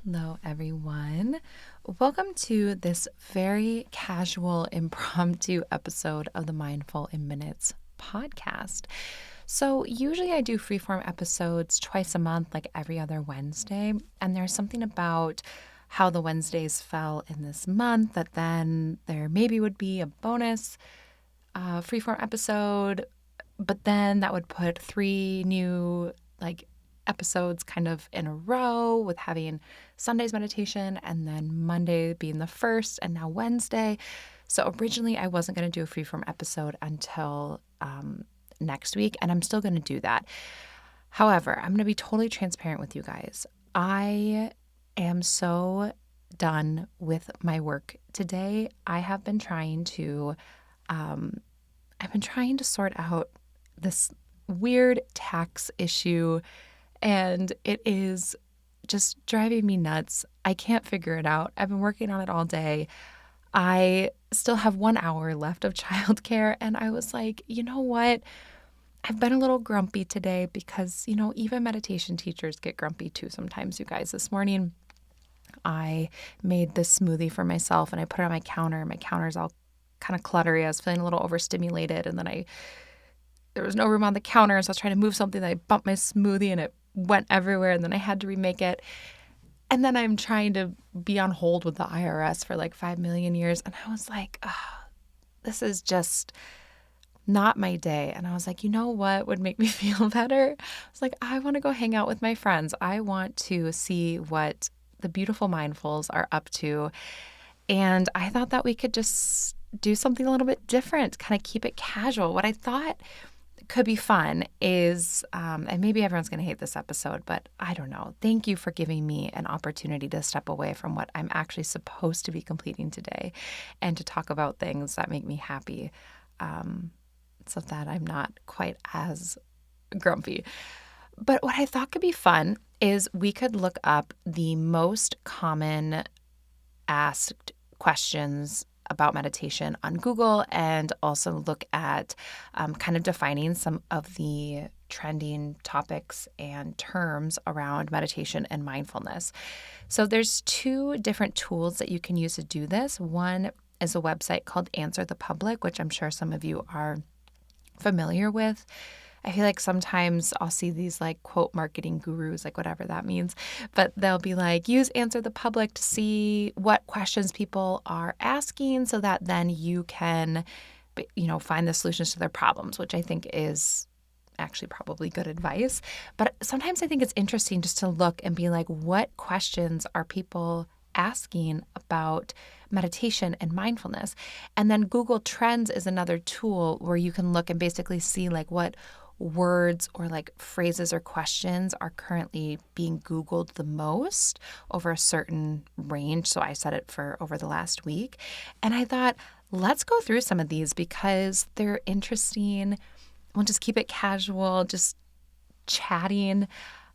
Hello, everyone. Welcome to this very casual, impromptu episode of the Mindful in Minutes podcast. So, usually I do freeform episodes twice a month, like every other Wednesday. And there's something about how the Wednesdays fell in this month that then there maybe would be a bonus freeform episode, but then that would put three new, episodes kind of in a row with having Sunday's meditation and then Monday being the first and now Wednesday. So originally I wasn't going to do a freeform episode until next week, and I'm still going to do that. However, I'm going to be totally transparent with you guys. I am so done with my work today. I have been trying to sort out this weird tax issue, and it is just driving me nuts. I can't figure it out. I've been working on it all day. I still have 1 hour left of childcare, and I was like, you know what? I've been a little grumpy today because, even meditation teachers get grumpy too sometimes, you guys. This morning, I made this smoothie for myself, and I put it on my counter. My counter's all kind of cluttery. I was feeling a little overstimulated, and then there was no room on the counter, so I was trying to move something, and I bumped my smoothie, and it went everywhere, and then I had to remake it. And then I'm trying to be on hold with the IRS for like 5 million years. And I was like, this is just not my day. And I was like, you know what would make me feel better? I was like, I want to go hang out with my friends. I want to see what the beautiful mindfuls are up to. And I thought that we could just do something a little bit different, kind of keep it casual. What I thought could be fun is, and maybe everyone's going to hate this episode, but I don't know. Thank you for giving me an opportunity to step away from what I'm actually supposed to be completing today and to talk about things that make me happy, so that I'm not quite as grumpy. But what I thought could be fun is we could look up the most common asked questions about meditation on Google, and also look at kind of defining some of the trending topics and terms around meditation and mindfulness. So there's two different tools that you can use to do this. One is a website called Answer the Public, which I'm sure some of you are familiar with. I feel like sometimes I'll see these quote marketing gurus, whatever that means, but they'll be like, use Answer the Public to see what questions people are asking so that then you can, find the solutions to their problems, which I think is actually probably good advice. But sometimes I think it's interesting just to look and be like, what questions are people asking about meditation and mindfulness? And then Google Trends is another tool where you can look and basically see what words or phrases or questions are currently being Googled the most over a certain range. So I set it for over the last week. And I thought, let's go through some of these because they're interesting. We'll just keep it casual, just chatting.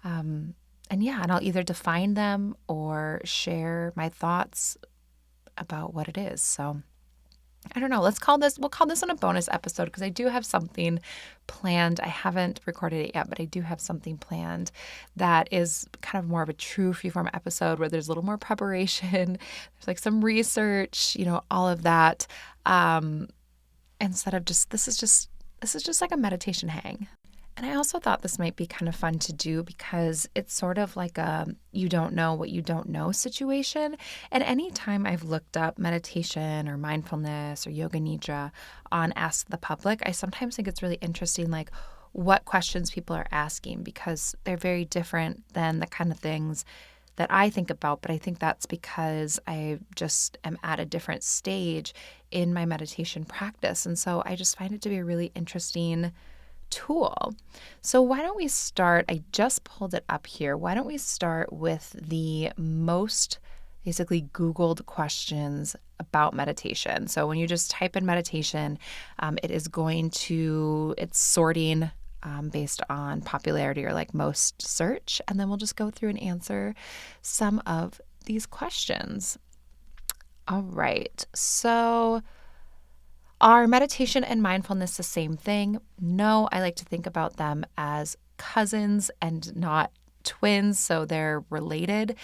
And I'll either define them or share my thoughts about what it is. So I don't know. We'll call this one a bonus episode because I do have something planned. I haven't recorded it yet, but I do have something planned that is kind of more of a true freeform episode where there's a little more preparation. There's some research, all of that. Instead of this is just like a meditation hang. And I also thought this might be kind of fun to do because it's sort of like a you don't know what you don't know situation. And anytime I've looked up meditation or mindfulness or yoga nidra on Ask the Public, I sometimes think it's really interesting, what questions people are asking because they're very different than the kind of things that I think about. But I think that's because I just am at a different stage in my meditation practice. And so I just find it to be a really interesting tool. So why don't we start? I just pulled it up here. Why don't we start with the most basically Googled questions about meditation? So when you just type in meditation, it's sorting based on popularity or most search. And then we'll just go through and answer some of these questions. All right. So are meditation and mindfulness the same thing? No, I like to think about them as cousins and not twins, so they're related.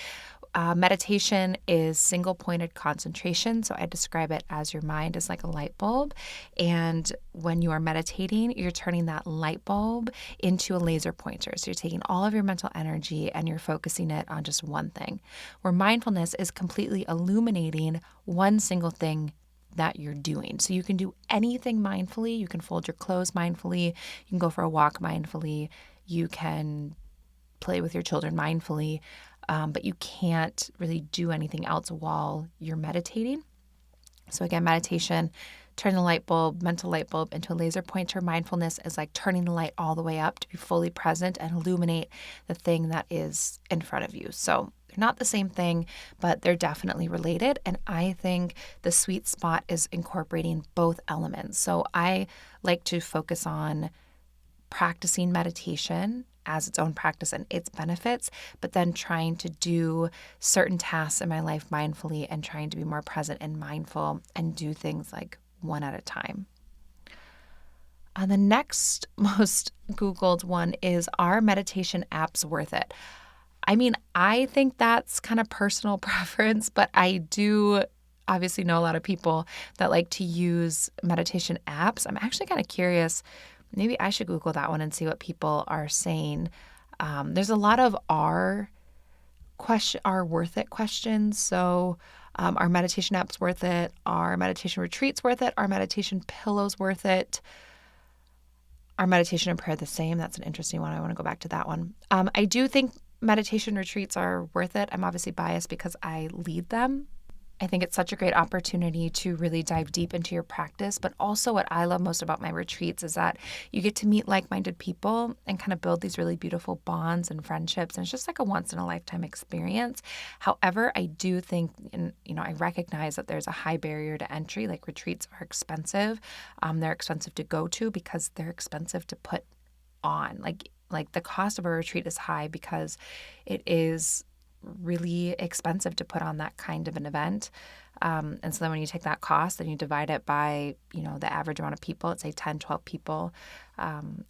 meditation is single-pointed concentration. So I describe it as your mind is like a light bulb. And when you are meditating, you're turning that light bulb into a laser pointer. So you're taking all of your mental energy and you're focusing it on just one thing. Where mindfulness is completely illuminating one single thing that you're doing. So you can do anything mindfully. You can fold your clothes mindfully. You can go for a walk mindfully. You can play with your children mindfully. But you can't really do anything else while you're meditating. So again, meditation, turn the light bulb, mental light bulb into a laser pointer. Mindfulness is like turning the light all the way up to be fully present and illuminate the thing that is in front of you. So they're not the same thing, but they're definitely related. And I think the sweet spot is incorporating both elements. So I like to focus on practicing meditation as its own practice and its benefits, but then trying to do certain tasks in my life mindfully and trying to be more present and mindful and do things like one at a time. The next most Googled one is, are meditation apps worth it? I mean, I think that's kind of personal preference, but I do obviously know a lot of people that like to use meditation apps. I'm actually kind of curious. Maybe I should Google that one and see what people are saying. There's a lot of are worth it questions. So are meditation apps worth it? Are meditation retreats worth it? Are meditation pillows worth it? Are meditation and prayer the same? That's an interesting one. I want to go back to that one. I do think meditation retreats are worth it. I'm obviously biased because I lead them. I think it's such a great opportunity to really dive deep into your practice. But also what I love most about my retreats is that you get to meet like-minded people and kind of build these really beautiful bonds and friendships. And it's just like a once-in-a-lifetime experience. However, I do think, and I recognize that there's a high barrier to entry. Like retreats are expensive. They're expensive to go to because they're expensive to put on. Like the cost of a retreat is high because it is really expensive to put on that kind of an event. And so then when you take that cost and you divide it by, the average amount of people, let's say 10, 12 people,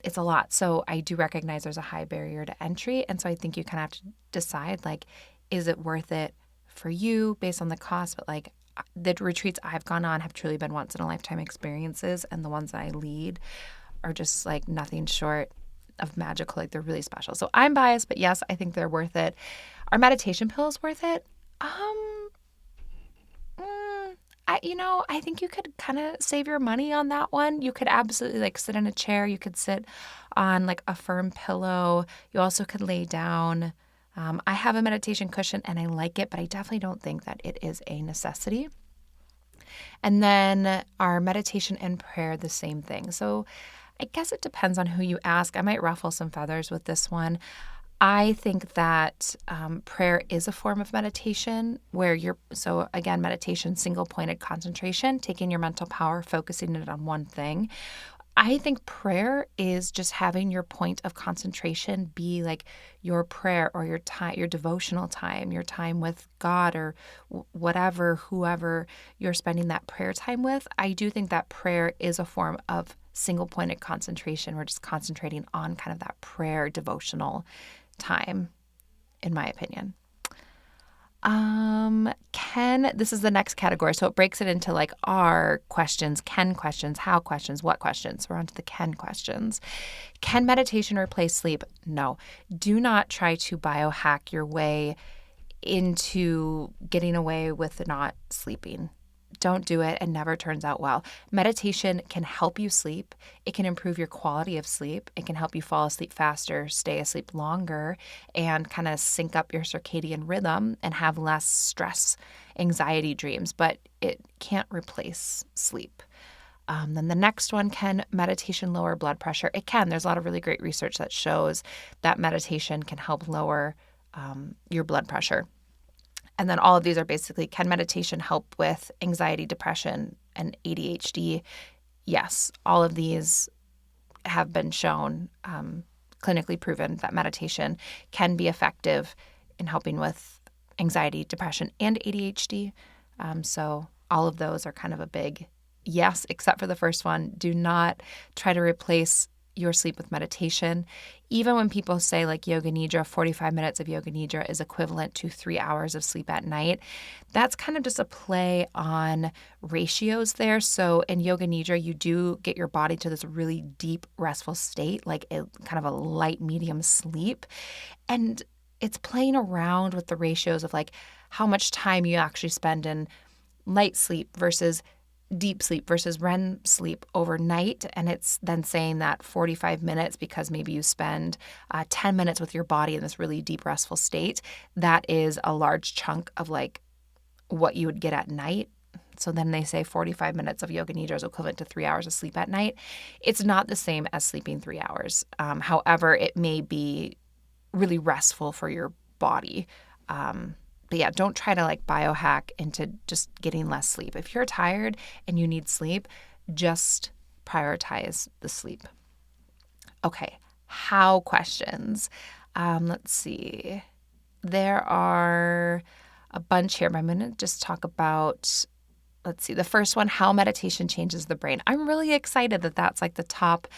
it's a lot. So I do recognize there's a high barrier to entry. And so I think you kind of have to decide, like, is it worth it for you based on the cost? But like the retreats I've gone on have truly been once in a lifetime experiences. And the ones that I lead are just like nothing short of magical. Like they're really special. So I'm biased, but yes, I think they're worth it. Are meditation pills worth it? I think you could kind of save your money on that one. You could absolutely like sit in a chair. You could sit on like a firm pillow. You also could lay down. I have a meditation cushion and I like it, but I definitely don't think that it is a necessity. And then are meditation and prayer the same thing? So I guess it depends on who you ask. I might ruffle some feathers with this one. I think that prayer is a form of meditation where meditation, single-pointed concentration, taking your mental power, focusing it on one thing. I think prayer is just having your point of concentration be like your prayer or your time, your devotional time, your time with God or whoever you're spending that prayer time with. I do think that prayer is a form of single-pointed concentration. We're just concentrating on kind of that prayer devotional time, in my opinion. This is the next category. So it breaks it into like are questions, can questions, how questions, what questions. We're on to the can questions. Can meditation replace sleep? No. Do not try to biohack your way into getting away with not sleeping. Don't do it. It never turns out well. Meditation can help you sleep. It can improve your quality of sleep. It can help you fall asleep faster, stay asleep longer, and kind of sync up your circadian rhythm and have less stress, anxiety dreams, but it can't replace sleep. Then the next one, can meditation lower blood pressure? It can. There's a lot of really great research that shows that meditation can help lower your blood pressure. And then all of these are basically, can meditation help with anxiety, depression, and ADHD? Yes, all of these have been shown, clinically proven that meditation can be effective in helping with anxiety, depression, and ADHD. So all of those are kind of a big yes, except for the first one. Do not try to replace your sleep with meditation. Even when people say like yoga nidra, 45 minutes of yoga nidra is equivalent to 3 hours of sleep at night, that's kind of just a play on ratios there. So in yoga nidra, you do get your body to this really deep, restful state, like a kind of a light, medium sleep. And it's playing around with the ratios of like how much time you actually spend in light sleep versus deep sleep versus REM sleep overnight. And it's then saying that 45 minutes, because maybe you spend 10 minutes with your body in this really deep, restful state, that is a large chunk of like what you would get at night. So then they say 45 minutes of yoga nidra is equivalent to 3 hours of sleep at night. It's not the same as sleeping 3 hours. However, it may be really restful for your body. But yeah, don't try to like biohack into just getting less sleep. If you're tired and you need sleep, just prioritize the sleep. Okay, how questions. Let's see. There are a bunch here, but I'm going to just talk about, let's see, the first one, how meditation changes the brain. I'm really excited that that's like the top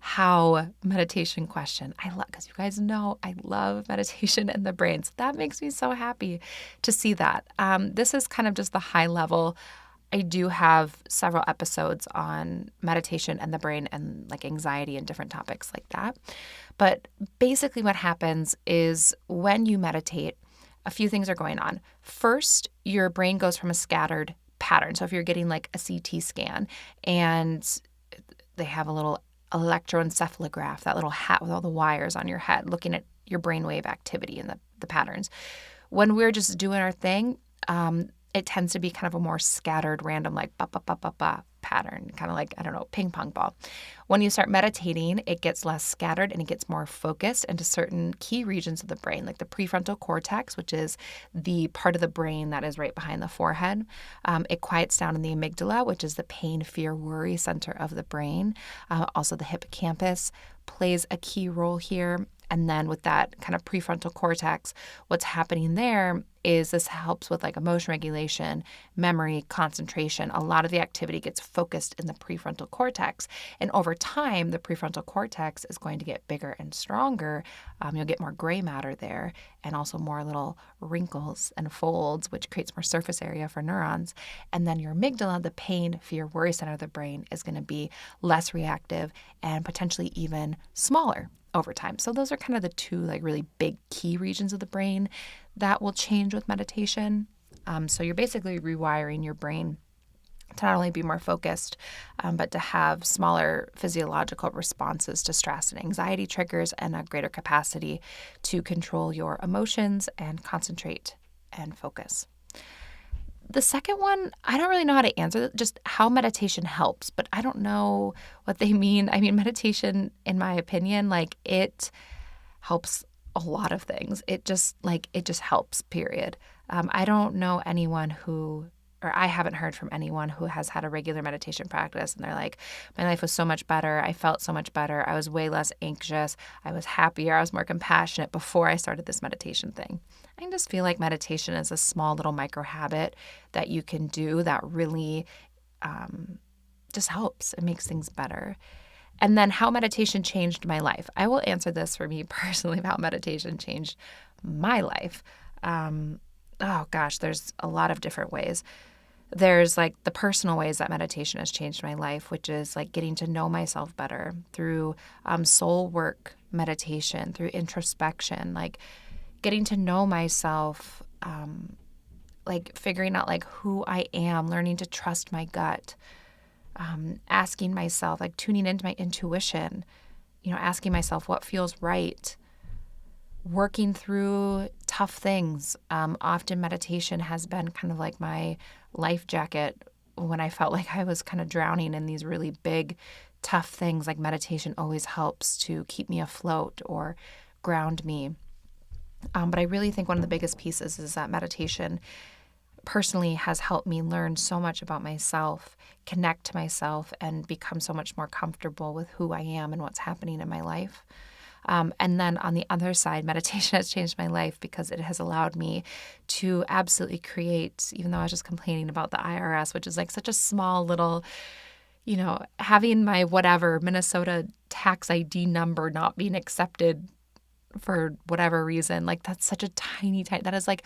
how meditation question. I love, because you guys know I love meditation and the brain. So that makes me so happy to see that. This is kind of just the high level. I do have several episodes on meditation and the brain and like anxiety and different topics like that. But basically what happens is when you meditate, a few things are going on. First, your brain goes from a scattered pattern. So if you're getting like a CT scan and they have a little electroencephalograph, that little hat with all the wires on your head, looking at your brainwave activity and the patterns. When we're just doing our thing, it tends to be kind of a more scattered, random, like ba ba ba ba ba pattern, kind of like, I don't know, ping pong ball. When you start meditating, it gets less scattered and it gets more focused into certain key regions of the brain, like the prefrontal cortex, which is the part of the brain that is right behind the forehead. It quiets down in the amygdala, which is the pain, fear, worry center of the brain. Also, the hippocampus plays a key role here. And then with that kind of prefrontal cortex, what's happening there is this helps with like emotion regulation, memory, concentration. A lot of the activity gets focused in the prefrontal cortex. And over time, the prefrontal cortex is going to get bigger and stronger. You'll get more gray matter there and also more little wrinkles and folds, which creates more surface area for neurons. And then your amygdala, the pain, fear, worry center of the brain, is going to be less reactive and potentially even smaller over time. So those are kind of the two like really big key regions of the brain that will change with meditation. So you're basically rewiring your brain to not only be more focused, but to have smaller physiological responses to stress and anxiety triggers and a greater capacity to control your emotions and concentrate and focus. The second one, I don't really know how to answer, just how meditation helps, but I don't know what they mean. I mean, meditation, in my opinion, like it helps a lot of things. It just helps, period. I don't know anyone or I haven't heard from anyone who has had a regular meditation practice and they're like, my life was so much better. I felt so much better. I was way less anxious. I was happier. I was more compassionate before I started this meditation thing. I just feel like meditation is a small little micro habit that you can do that really just helps. It makes things better. And then how meditation changed my life. I will answer this for me personally about how meditation changed my life. Oh gosh, there's a lot of different ways. There's like the personal ways that meditation has changed my life, which is like getting to know myself better through soul work meditation, through introspection, like getting to know myself, like figuring out like who I am, learning to trust my gut, asking myself, like tuning into my intuition, asking myself what feels right, working through tough things. Often meditation has been kind of like my life jacket when I felt like I was kind of drowning in these really big, tough things. Like meditation always helps to keep me afloat or ground me. But I really think one of the biggest pieces is that meditation personally has helped me learn so much about myself, connect to myself, and become so much more comfortable with who I am and what's happening in my life. And then on the other side, meditation has changed my life because it has allowed me to absolutely create, even though I was just complaining about the IRS, which is like such a small little, having my whatever Minnesota tax ID number not being accepted for whatever reason. Like, that's such a tiny, that is like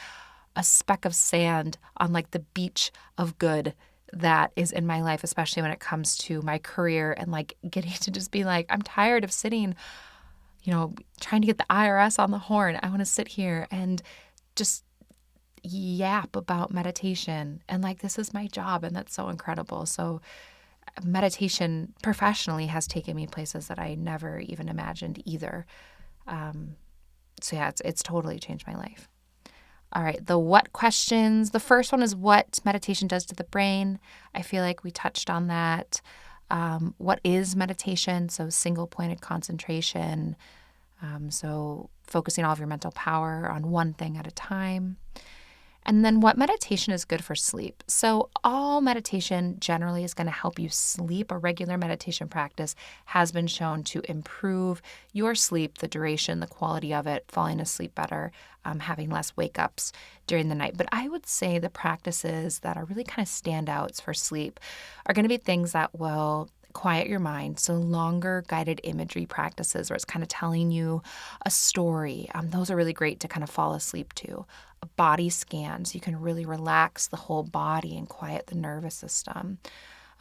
a speck of sand on like the beach of good that is in my life, especially when it comes to my career and like getting to just be like, I'm tired of sitting, trying to get the IRS on the horn. I want to sit here and just yap about meditation. And like, this is my job, and that's so incredible. So meditation professionally has taken me places that I never even imagined either. So yeah, it's totally changed my life. All right, the what questions. The first one is what meditation does to the brain. I feel like we touched on that. What is meditation? So single-pointed concentration. So focusing all of your mental power on one thing at a time. And then what meditation is good for sleep. So all meditation generally is going to help you sleep. A regular meditation practice has been shown to improve your sleep, the duration, the quality of it, falling asleep better, having less wake-ups during the night. But I would say the practices that are really kind of standouts for sleep are going to be things that will quiet your mind. So longer guided imagery practices where it's kind of telling you a story. Those are really great to kind of fall asleep to. Body scans, you can really relax the whole body and quiet the nervous system.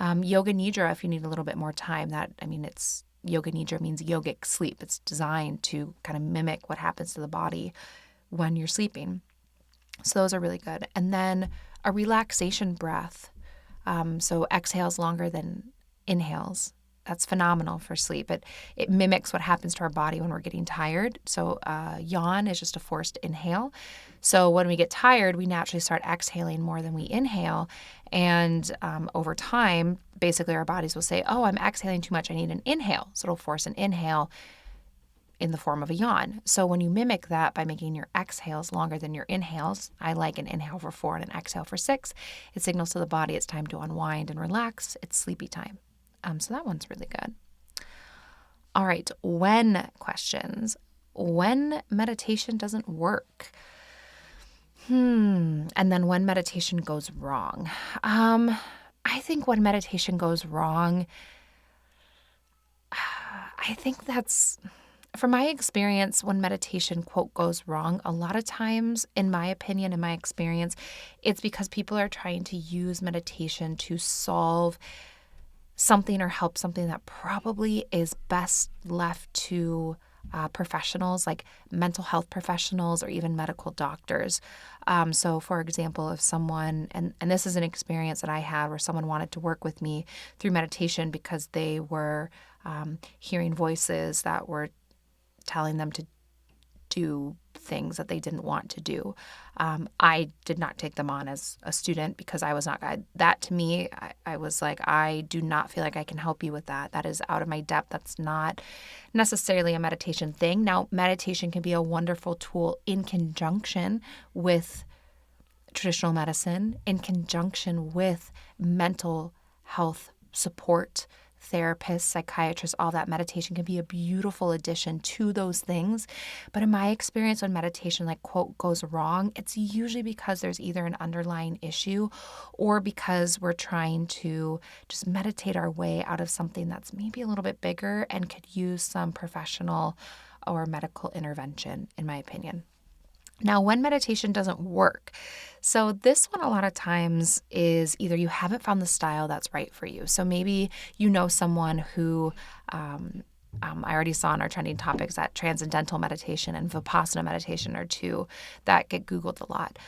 Yoga nidra, if you need a little bit more time, it's yoga nidra means yogic sleep. It's designed to kind of mimic what happens to the body when you're sleeping. So those are really good. And then a relaxation breath. So exhales longer than inhales. That's phenomenal for sleep. It mimics what happens to our body when we're getting tired. So yawn is just a forced inhale. So when we get tired, we naturally start exhaling more than we inhale. And over time, basically our bodies will say, oh, I'm exhaling too much. I need an inhale. So it'll force an inhale in the form of a yawn. So when you mimic that by making your exhales longer than your inhales, I like an inhale for 4 and an exhale for 6, it signals to the body it's time to unwind and relax. It's sleepy time. So that one's really good. All right, when questions. When meditation doesn't work. And then when meditation goes wrong. I think when meditation goes wrong, I think that's, from my experience, when meditation, quote, goes wrong, a lot of times, in my opinion, in my experience, it's because people are trying to use meditation to solve something or help something that probably is best left to professionals like mental health professionals or even medical doctors. So for example, if someone, and this is an experience that I had where someone wanted to work with me through meditation because they were hearing voices that were telling them to do things that they didn't want to do. I did not take them on as a student because I was not guided. That to me, I was like, I do not feel like I can help you with that. That is out of my depth. That's not necessarily a meditation thing. Now, meditation can be a wonderful tool in conjunction with traditional medicine, in conjunction with mental health support, therapists, psychiatrists, all that. Meditation can be a beautiful addition to those things. But in my experience, when meditation, like, quote, goes wrong, it's usually because there's either an underlying issue or because we're trying to just meditate our way out of something that's maybe a little bit bigger and could use some professional or medical intervention, in my opinion. Now, when meditation doesn't work, so this one a lot of times is either you haven't found the style that's right for you. So maybe you know someone who, I already saw in our trending topics that transcendental meditation and Vipassana meditation are two that get Googled a lot.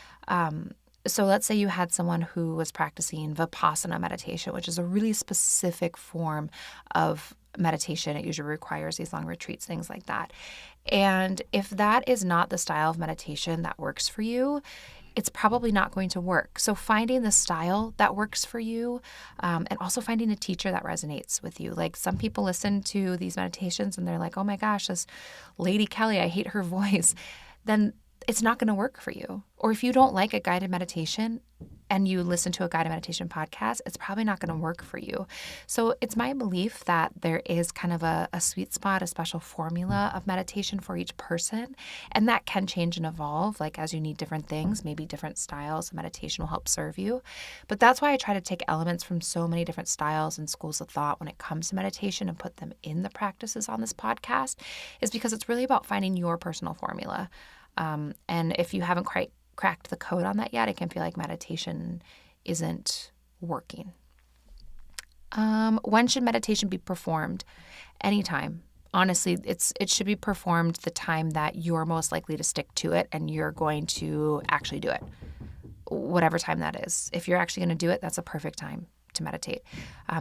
So let's say you had someone who was practicing Vipassana meditation, which is a really specific form of meditation. It usually requires these long retreats, things like that. And if that is not the style of meditation that works for you, it's probably not going to work. So finding the style that works for you, and also finding a teacher that resonates with you. Like, some people listen to these meditations and they're like, oh my gosh, this Lady Kelly, I hate her voice. Then it's not going to work for you. Or if you don't like a guided meditation and you listen to a guided meditation podcast, it's probably not going to work for you. So it's my belief that there is kind of a sweet spot, a special formula of meditation for each person. And that can change and evolve. Like as you need different things, maybe different styles of meditation will help serve you. But that's why I try to take elements from so many different styles and schools of thought when it comes to meditation and put them in the practices on this podcast, is because it's really about finding your personal formula. And if you haven't quite cracked the code on that yet, it can feel like meditation isn't working. When should meditation be performed? Anytime. Honestly, it should be performed the time that you're most likely to stick to it and you're going to actually do it, whatever time that is. If you're actually going to do it, that's a perfect time to meditate.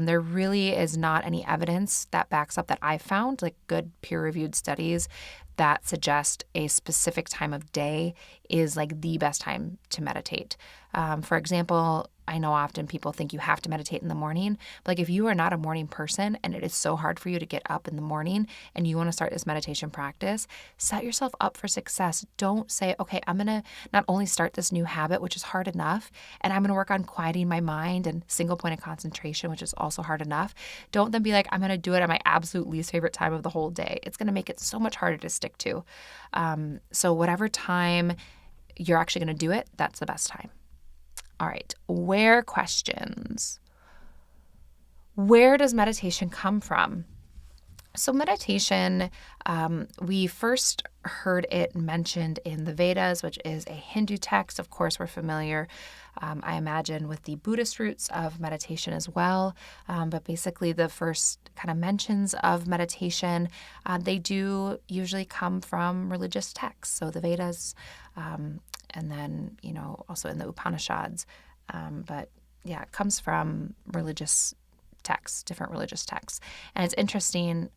There really is not any evidence that backs up that I've found, like good peer-reviewed studies that suggest a specific time of day is like the best time to meditate. For example, I know often people think you have to meditate in the morning, but like if you are not a morning person and it is so hard for you to get up in the morning and you want to start this meditation practice, set yourself up for success. Don't say, okay, I'm going to not only start this new habit, which is hard enough, and I'm going to work on quieting my mind and single point of concentration, which is also hard enough. Don't then be like, I'm going to do it at my absolute least favorite time of the whole day. It's going to make it so much harder to stick to. So whatever time you're actually going to do it, that's the best time. All right, where questions? Where does meditation come from? So meditation, we first heard it mentioned in the Vedas, which is a Hindu text. Of course, we're familiar, I imagine, with the Buddhist roots of meditation as well. But basically, the first kind of mentions of meditation, they do usually come from religious texts. So the Vedas, and then, also in the Upanishads. But yeah, it comes from religious texts, different religious texts. And it's interesting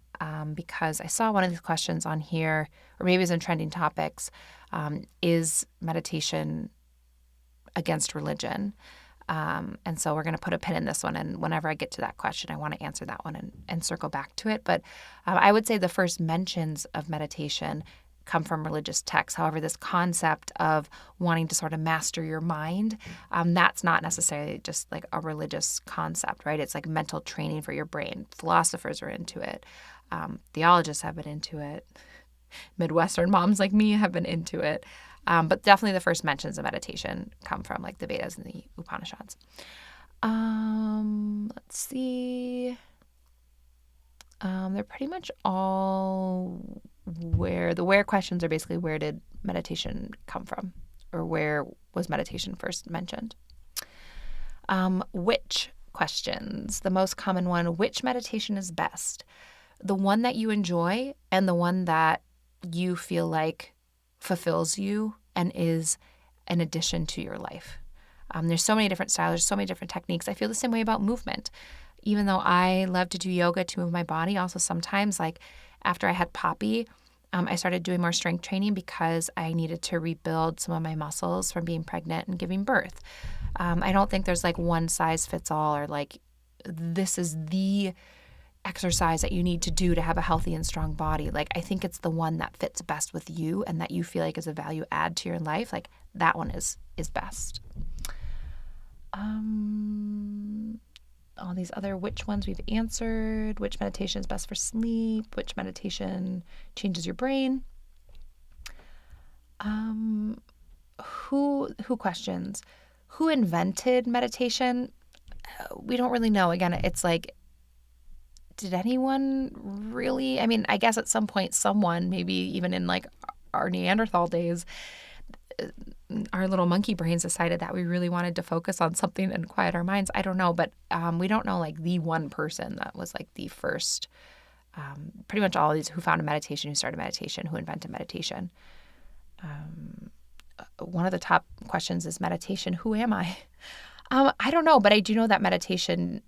because I saw one of these questions on here, or maybe it's in trending topics, is meditation against religion? And so we're going to put a pin in this one. And whenever I get to that question, I want to answer that one and circle back to it. But I would say the first mentions of meditation come from religious texts. However, this concept of wanting to sort of master your mind, that's not necessarily just like a religious concept, right? It's like mental training for your brain. Philosophers are into it. Theologists have been into it. Midwestern moms like me have been into it. But definitely the first mentions of meditation come from like the Vedas and the Upanishads. Let's see. They're pretty much all where questions are basically where did meditation come from, or where was meditation first mentioned. Which questions? The most common one, which meditation is best? The one that you enjoy and the one that you feel like fulfills you and is an addition to your life. There's so many different styles, there's so many different techniques. I feel the same way about movement. Even though I love to do yoga to move my body, also sometimes, like after I had Poppy, I started doing more strength training because I needed to rebuild some of my muscles from being pregnant and giving birth. I don't think there's like one size fits all, or like this is the exercise that you need to do to have a healthy and strong body. Like I think it's the one that fits best with you and that you feel like is a value add to your life. Like that one is best. All these other which ones we've answered. Which meditation is best for sleep? Which meditation changes your brain? Who questions? Who invented meditation? We don't really know. Again, it's like, did anyone really? I mean, I guess at some point someone, maybe even in like our Neanderthal days, our little monkey brains decided that we really wanted to focus on something and quiet our minds. I don't know, but we don't know like the one person that was like the first, pretty much all of these who founded meditation, who started meditation, who invented meditation. One of the top questions is meditation. Who am I? I don't know, but I do know that meditation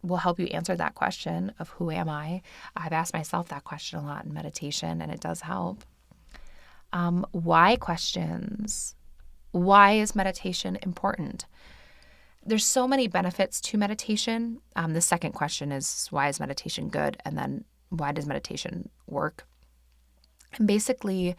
will help you answer that question of who am I? I've asked myself that question a lot in meditation, and it does help. Why questions? Why is meditation important? There's so many benefits to meditation. The second question is, why is meditation good? And then why does meditation work? And basically,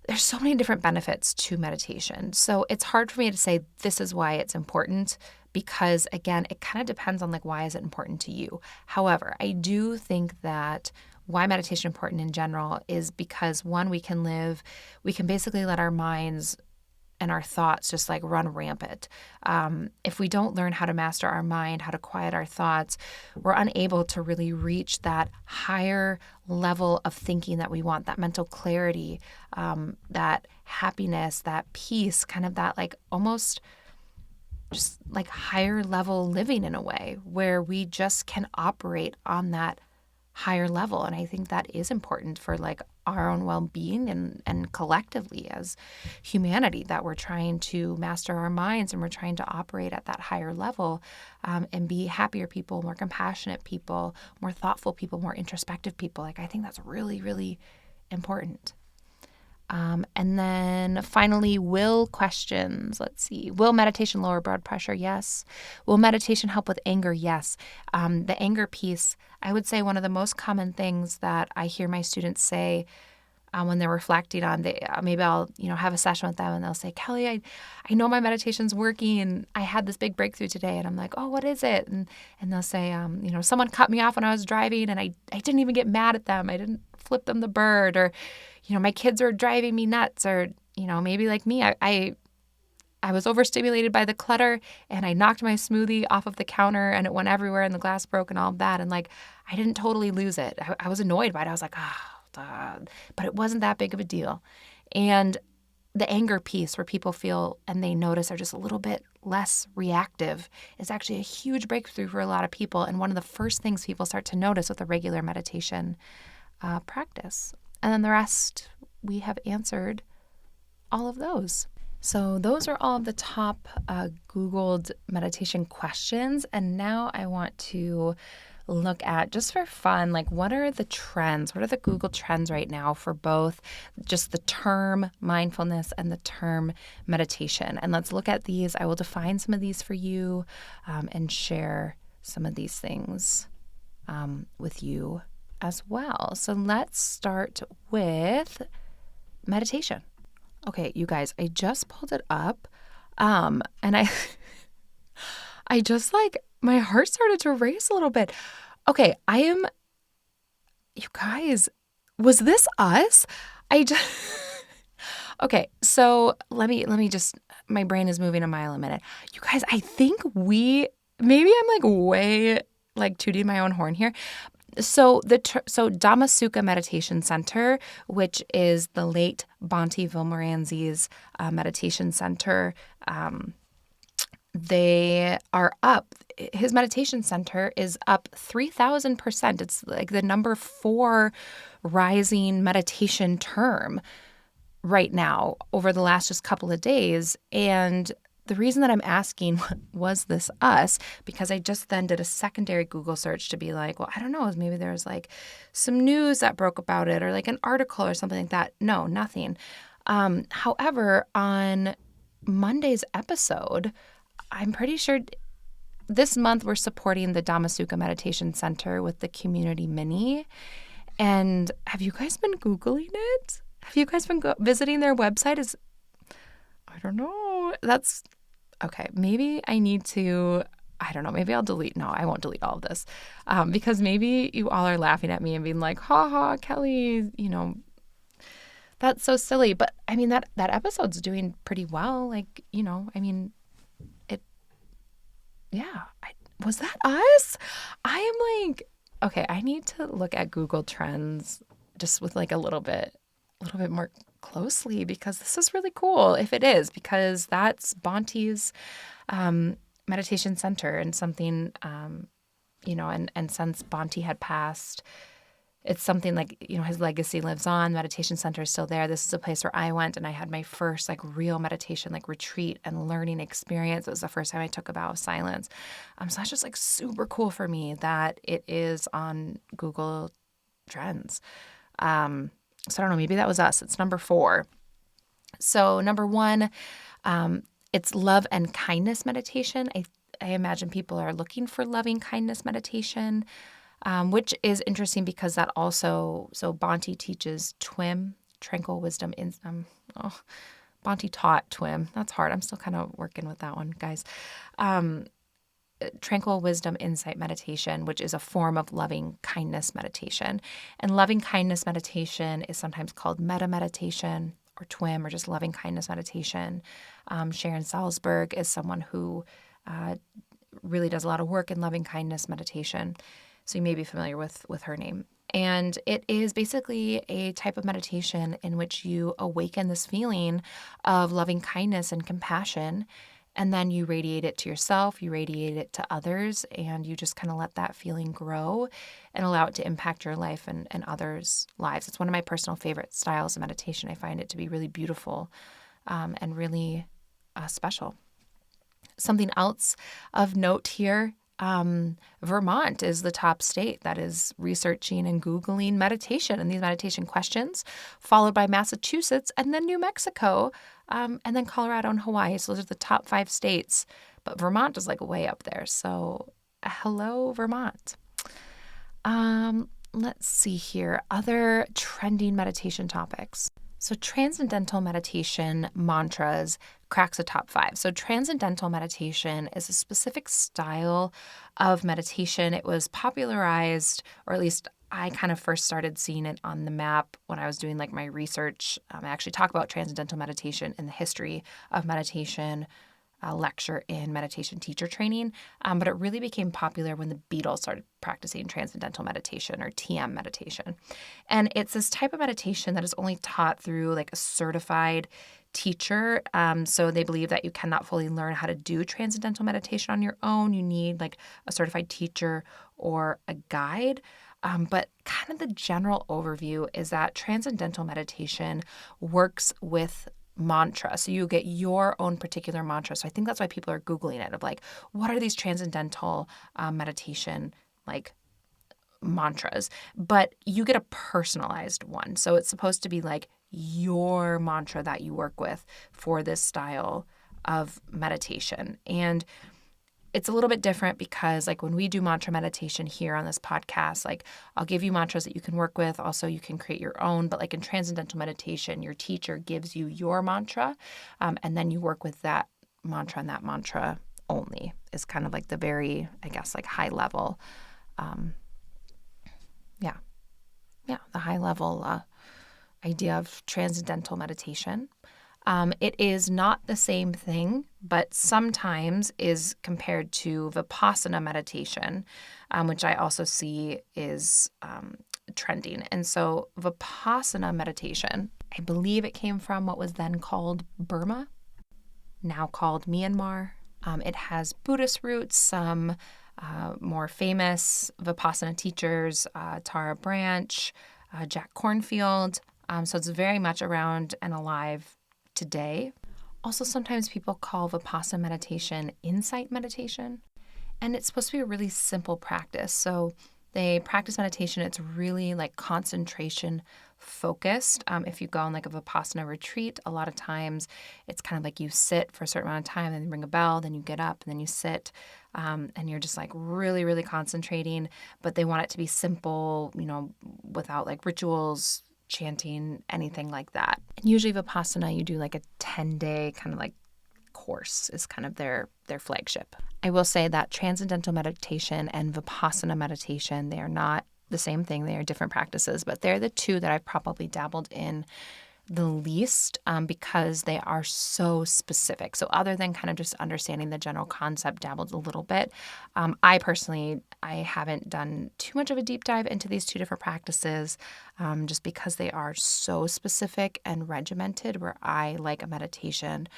there's so many different benefits to meditation. So it's hard for me to say this is why it's important because, again, it kind of depends on like why is it important to you. However, I do think that why meditation is important in general is because, one, we can basically let our minds and our thoughts just like run rampant. If we don't learn how to master our mind, how to quiet our thoughts, we're unable to really reach that higher level of thinking that we want, that mental clarity, that happiness, that peace, kind of that like almost just like higher level living in a way where we just can operate on that higher level. And I think that is important for like our own well-being and collectively as humanity, that we're trying to master our minds and we're trying to operate at that higher level, and be happier people, more compassionate people, more thoughtful people, more introspective people. Like I think that's really, really important. And then finally, will questions. Let's see. Will meditation lower blood pressure? Yes. Will meditation help with anger? Yes. The anger piece, I would say one of the most common things that I hear my students say when they're reflecting on, maybe I'll have a session with them and they'll say, Kelly, I know my meditation's working and I had this big breakthrough today. And I'm like, oh, what is it? And they'll say, someone cut me off when I was driving and I didn't even get mad at them. I didn't flip them the bird, or my kids are driving me nuts, or, maybe like me, I was overstimulated by the clutter and I knocked my smoothie off of the counter and it went everywhere and the glass broke and all of that. And like, I didn't totally lose it. I was annoyed by it. I was like, but it wasn't that big of a deal. And the anger piece where people feel and they notice they're just a little bit less reactive is actually a huge breakthrough for a lot of people. And one of the first things people start to notice with a regular meditation practice. And then the rest, we have answered all of those. So those are all of the top Googled meditation questions. And now I want to look at, just for fun, like what are the trends? What are the Google trends right now for both just the term mindfulness and the term meditation? And let's look at these. I will define some of these for you and share some of these things with you as well. So let's start with meditation. Okay, you guys, I just pulled it up and I just my heart started to race a little bit. Okay, you guys, was this us? Okay, so let me just, my brain is moving a mile a minute. You guys, I think maybe I'm way tooting my own horn here. So Dhammasukha Meditation Center, which is the late Bhante Vimalaramsi's meditation center, they are up. His meditation center is up 3,000%. It's like the number 4 rising meditation term right now over the last just couple of days. And the reason that I'm asking, was this us? Because I just then did a secondary Google search to be like, well, I don't know, maybe there's some news that broke about it or an article or something like that. No, nothing. However, on Monday's episode, I'm pretty sure this month we're supporting the Dhammasukha Meditation Center with the Community Mini. And have you guys been Googling it? Have you guys been visiting their website? I don't know. That's okay. Maybe I need to, I don't know. Maybe I'll delete. No, I won't delete all of this because maybe you all are laughing at me and being like, ha ha, Kelly, that's so silly. But I mean, that episode's doing pretty well. Was that us? I am okay, I need to look at Google Trends just with a little bit more closely because this is really cool if it is, because that's Bhante's meditation center and something, and since Bhante had passed, it's something his legacy lives on. Meditation center is still there. This is a place where I went and I had my first real meditation retreat and learning experience. It was the first time I took a vow of silence. So that's just super cool for me that it is on Google Trends. So I don't know, maybe that was us. It's number 4. So number 1, it's love and kindness meditation. I imagine people are looking for loving kindness meditation. Which is interesting because that also, so Bhante teaches TWIM, tranquil wisdom in Bonte taught twim. That's hard. I'm still kind of working with that one, guys. Tranquil wisdom insight meditation, which is a form of loving kindness meditation. And loving kindness meditation is sometimes called metta meditation or TWIM or just loving kindness meditation. Sharon Salzberg is someone who really does a lot of work in loving kindness meditation. So you may be familiar with her name. And it is basically a type of meditation in which you awaken this feeling of loving kindness and compassion. And then you radiate it to yourself, you radiate it to others, and you just kind of let that feeling grow and allow it to impact your life and others' lives. It's one of my personal favorite styles of meditation. I find it to be really beautiful and really special. Something else of note here, Vermont is the top state that is researching and Googling meditation and these meditation questions, followed by Massachusetts and then New Mexico, and then Colorado and Hawaii. So those are the top 5 states, but Vermont is like way up there. So hello, Vermont. Let's see here. Other trending meditation topics. So transcendental meditation mantras cracks a top 5. So transcendental meditation is a specific style of meditation. It was popularized, or at least I kind of first started seeing it on the map when I was doing like my research. I actually talk about transcendental meditation in the history of meditation lecture in meditation teacher training, but it really became popular when the Beatles started practicing transcendental meditation or TM meditation. And it's this type of meditation that is only taught through like a certified teacher. So they believe that you cannot fully learn how to do transcendental meditation on your own. You need like a certified teacher or a guide. But kind of the general overview is that transcendental meditation works with mantra. So you get your own particular mantra. So I think that's why people are Googling it of like, what are these transcendental meditation like mantras? But you get a personalized one. So it's supposed to be like your mantra that you work with for this style of meditation. And it's a little bit different because like when we do mantra meditation here on this podcast, like I'll give you mantras that you can work with. Also, you can create your own. But like in transcendental meditation, your teacher gives you your mantra and then you work with that mantra and that mantra only is kind of like the very, I guess, like high level. The high level idea of transcendental meditation. It is not the same thing, but sometimes is compared to Vipassana meditation, which I also see is trending. And so Vipassana meditation, I believe it came from what was then called Burma, now called Myanmar. It has Buddhist roots, some more famous Vipassana teachers, Tara Branch, Jack Kornfield. So it's very much around and alive today. Also, sometimes people call Vipassana meditation insight meditation, and it's supposed to be a really simple practice. So they practice meditation. It's really like concentration focused. If you go on like a Vipassana retreat, a lot of times it's kind of like you sit for a certain amount of time, then you ring a bell, then you get up, and then you sit, and you're just like really, really concentrating. But they want it to be simple, without like rituals, chanting, anything like that. And usually Vipassana, you do like a 10-day kind of like course is kind of their flagship. I will say that transcendental meditation and Vipassana meditation, they are not the same thing. They are different practices, but they're the two that I've probably dabbled in the least because they are so specific. So other than kind of just understanding the general concept, dabbled a little bit. I haven't done too much of a deep dive into these two different practices just because they are so specific and regimented, where I like a meditation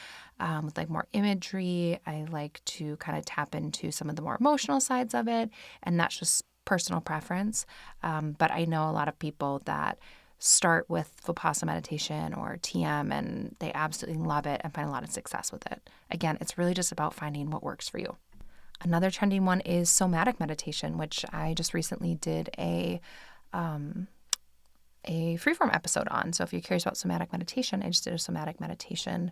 with like more imagery. I like to kind of tap into some of the more emotional sides of it, and that's just personal preference. But I know a lot of people that start with Vipassana meditation or TM and they absolutely love it and find a lot of success with it. Again, it's really just about finding what works for you. Another trending one is somatic meditation, which I just recently did a freeform episode on. So if you're curious about somatic meditation, I just did a somatic meditation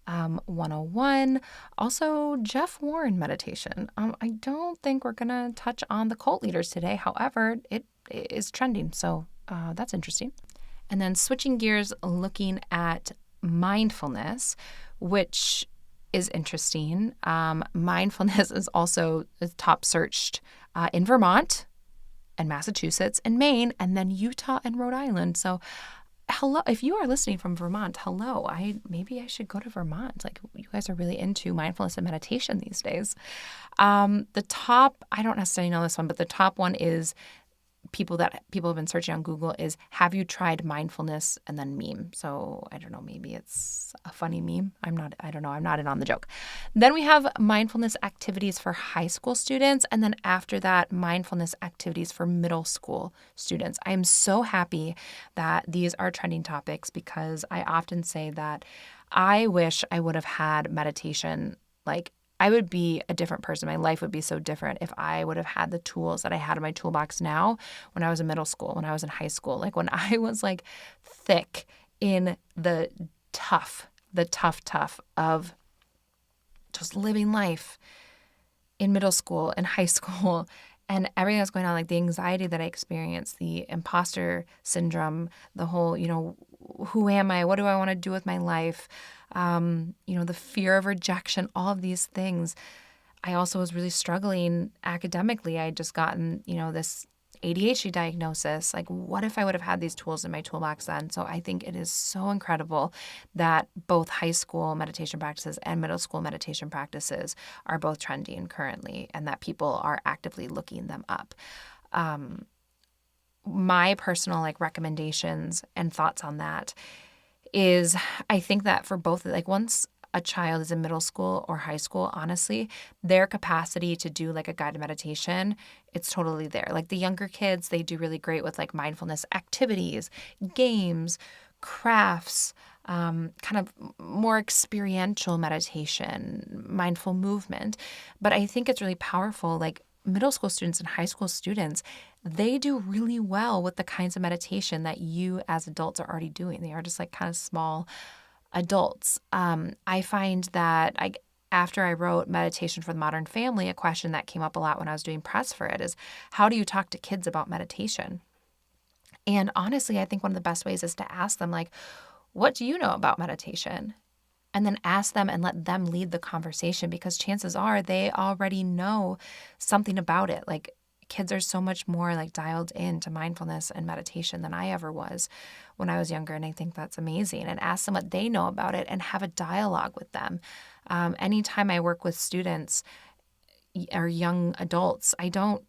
101. Also, Jeff Warren meditation. I don't think we're going to touch on the cult leaders today. However, it is trending. So that's interesting. And then switching gears, looking at mindfulness, which is interesting. Mindfulness is also top searched in Vermont and Massachusetts and Maine, and then Utah and Rhode Island. So hello, if you are listening from Vermont, hello. Maybe I should go to Vermont. Like, you guys are really into mindfulness and meditation these days. The top, I don't necessarily know this one, but the top one is people have been searching on Google is, have you tried mindfulness, and then meme. So I don't know, maybe it's a funny meme. I don't know. I'm not in on the joke. Then we have mindfulness activities for high school students. And then after that, mindfulness activities for middle school students. I am so happy that these are trending topics, because I often say that I wish I would have had meditation. Like, I would be a different person. My life would be so different if I would have had the tools that I had in my toolbox now when I was in middle school, when I was in high school, like when I was like thick in the tough of just living life in middle school and high school, and everything that's going on, like the anxiety that I experienced, the imposter syndrome, the whole, who am I? What do I want to do with my life? The fear of rejection, all of these things. I also was really struggling academically. I had just gotten, this ADHD diagnosis. Like, what if I would have had these tools in my toolbox then? So I think it is so incredible that both high school meditation practices and middle school meditation practices are both trending currently, and that people are actively looking them up. My personal recommendations and thoughts on that is, I think that for both, once a child is in middle school or high school, honestly, their capacity to do a guided meditation, it's totally there. Like the younger kids, they do really great with mindfulness activities, games, crafts, kind of more experiential meditation, mindful movement. But I think it's really powerful, middle school students and high school students, they do really well with the kinds of meditation that you as adults are already doing. They are just kind of small adults. I find that after I wrote Meditation for the Modern Family, a question that came up a lot when I was doing press for it is, how do you talk to kids about meditation? And honestly, I think one of the best ways is to ask them, what do you know about meditation? And then ask them and let them lead the conversation, because chances are they already know something about it. Kids are so much more dialed into mindfulness and meditation than I ever was when I was younger. And I think that's amazing. And ask them what they know about it and have a dialogue with them. Anytime I work with students or young adults, I don't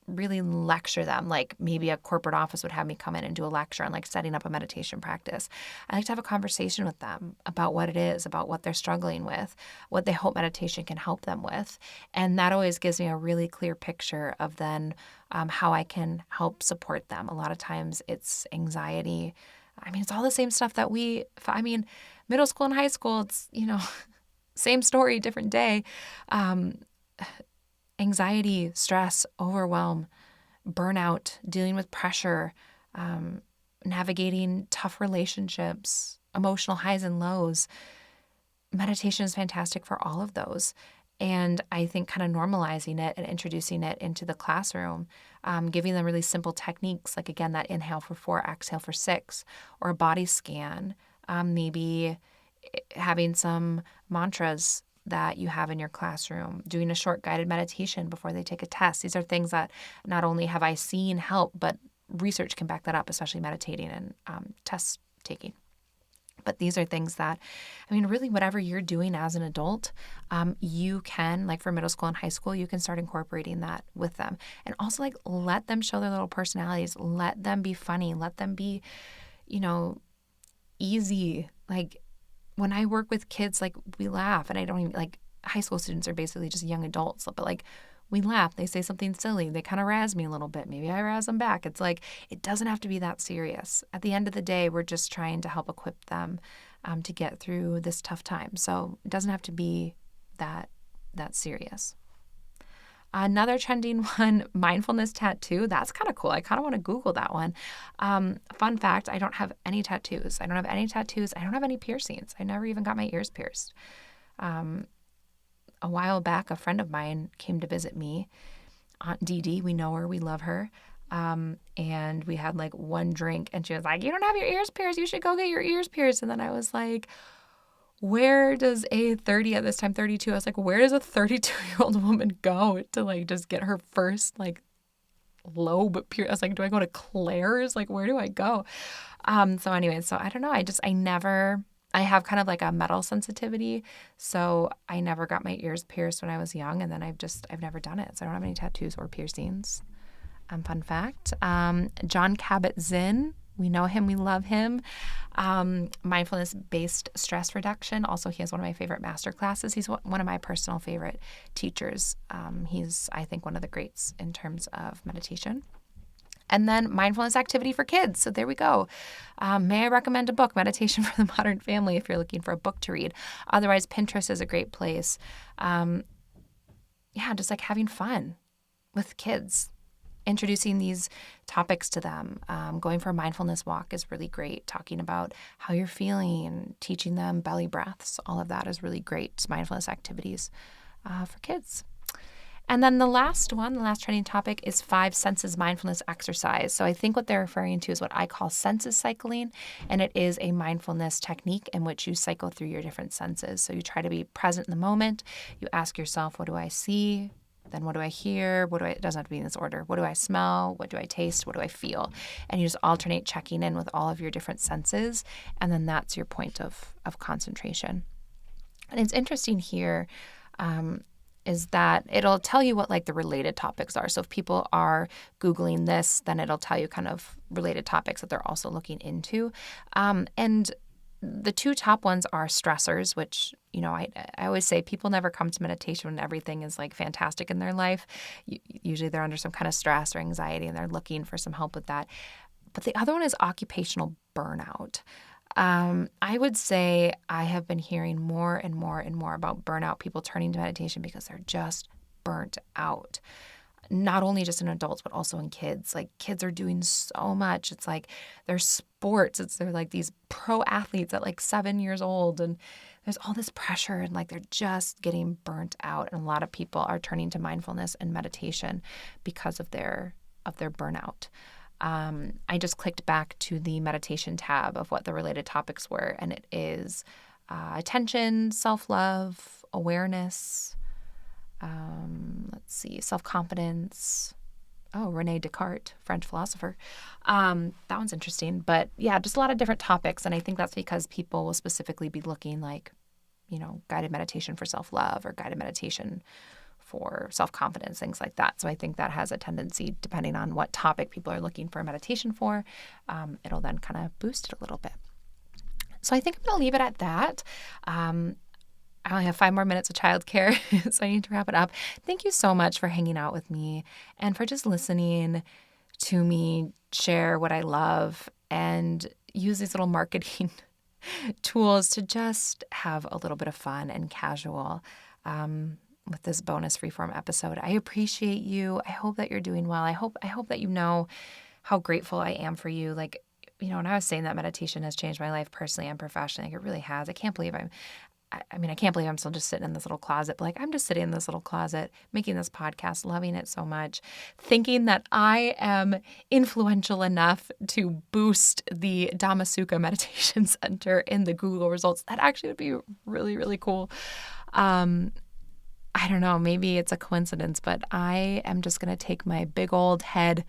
really lecture them like maybe a corporate office would have me come in and do a lecture on setting up a meditation practice. I like to have a conversation with them about what it is, about what they're struggling with, what they hope meditation can help them with. And that always gives me a really clear picture of then how I can help support them. A lot of times it's anxiety. It's all the same stuff that middle school and high school, it's, same story, different day. Anxiety, stress, overwhelm, burnout, dealing with pressure, navigating tough relationships, emotional highs and lows. Meditation is fantastic for all of those. And I think kind of normalizing it and introducing it into the classroom, giving them really simple techniques, like again, that inhale for 4, exhale for 6, or a body scan, maybe having some mantras that you have in your classroom, doing a short guided meditation before they take a test. These are things that not only have I seen help, but research can back that up, especially meditating and test taking. But these are things that, really whatever you're doing as an adult, you can, for middle school and high school, you can start incorporating that with them. And also let them show their little personalities. Let them be funny. Let them be, easy. When I work with kids, we laugh, and I don't even, high school students are basically just young adults, but we laugh. They say something silly. They kind of razz me a little bit. Maybe I razz them back. It's it doesn't have to be that serious. At the end of the day, we're just trying to help equip them to get through this tough time. So it doesn't have to be that serious. Another trending one, mindfulness tattoo. That's kind of cool. I kind of want to Google that one. Fun fact, I don't have any tattoos. I don't have any piercings. I never even got my ears pierced. A while back, a friend of mine came to visit me, Aunt Dee Dee. We know her. We love her. And we had like one drink and she was like, "You don't have your ears pierced. You should go get your ears pierced." And then I was like, where does a 30, at this time 32, I was like, where does a 32-year-old woman go to like just get her first like lobe pierced? I was like, do I go to Claire's? Like, where do I go? So anyway, so I don't know. I have kind of like a metal sensitivity. So I never got my ears pierced when I was young. And then I've never done it. So I don't have any tattoos or piercings. Fun fact. John Kabat-Zinn. We know him. We love him. Mindfulness-based stress reduction. Also, he has one of my favorite master classes. He's one of my personal favorite teachers. He's, I think, one of the greats in terms of meditation. And then mindfulness activity for kids. So there we go. May I recommend a book, Meditation for the Modern Family, if you're looking for a book to read. Otherwise, Pinterest is a great place. Just like having fun with kids. Introducing these topics to them. Going for a mindfulness walk is really great. Talking about how you're feeling, teaching them belly breaths, all of that is really great mindfulness activities for kids. And then the last training topic is 5 senses mindfulness exercise. So I think what they're referring to is what I call senses cycling, and it is a mindfulness technique in which you cycle through your different senses. So you try to be present in the moment. You ask yourself, what do I see? Then what do I hear? It doesn't have to be in this order. What do I smell? What do I taste? What do I feel? And you just alternate checking in with all of your different senses. And then that's your point of concentration. And it's interesting here is that it'll tell you what like the related topics are. So if people are Googling this, then it'll tell you kind of related topics that they're also looking into. And the 2 top ones are stressors, which, I always say people never come to meditation when everything is like fantastic in their life. Usually they're under some kind of stress or anxiety and they're looking for some help with that. But the other one is occupational burnout. I would say I have been hearing more and more and more about burnout, people turning to meditation because they're just burnt out. Not only just in adults, but also in kids. Like kids are doing so much. It's like their sports. They're like these pro athletes at like 7 years old. And there's all this pressure and like they're just getting burnt out. And a lot of people are turning to mindfulness and meditation because of their burnout. I just clicked back to the meditation tab of what the related topics were. And it is attention, self-love, awareness, self-confidence. Oh, René Descartes, French philosopher. That one's interesting. But yeah, just a lot of different topics. And I think that's because people will specifically be looking like, guided meditation for self-love or guided meditation for self-confidence, things like that. So I think that has a tendency, depending on what topic people are looking for meditation for, it'll then kind of boost it a little bit. So I think I'm going to leave it at that. I only have 5 more minutes of childcare, so I need to wrap it up. Thank you so much for hanging out with me and for just listening to me share what I love and use these little marketing tools to just have a little bit of fun and casual with this bonus freeform episode. I appreciate you. I hope that you're doing well. I hope that you know how grateful I am for you. Like, when I was saying that meditation has changed my life personally and professionally, like it really has. I can't believe I'm still just sitting in this little closet, but like I'm just sitting in this little closet, making this podcast, loving it so much, thinking that I am influential enough to boost the Dhammasukha Meditation Center in the Google results. That actually would be really, really cool. I don't know, maybe it's a coincidence, but I am just going to take my big old head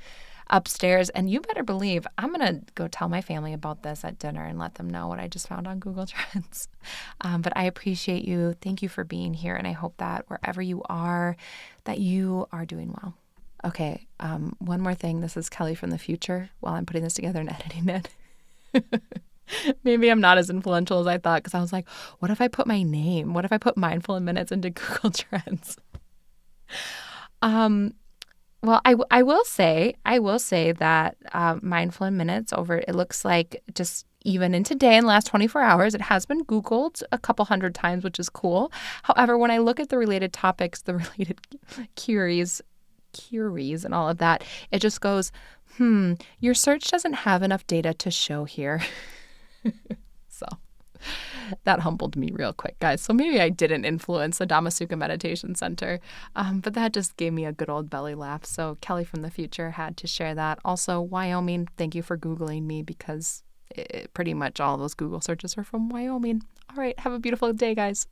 upstairs, and you better believe I'm going to go tell my family about this at dinner and let them know what I just found on Google Trends. But I appreciate you. Thank you for being here, and I hope that wherever you are, that you are doing well. Okay, one more thing. This is Kelly from the future while I'm putting this together and editing it. Maybe I'm not as influential as I thought, because I was like, what if I put my name? What if I put Mindful in Minutes into Google Trends? Well, I will say that Mindful in Minutes it looks like just even in today, in the last 24 hours, it has been Googled a couple hundred times, which is cool. However, when I look at the related topics, the related queries and all of that, it just goes, your search doesn't have enough data to show here. So That humbled me real quick, guys. So maybe I didn't influence the Dhammasukha Meditation Center, but that just gave me a good old belly laugh. So Kelly from the future had to share that. Also, Wyoming, thank you for Googling me because pretty much all those Google searches are from Wyoming. All right, have a beautiful day, guys.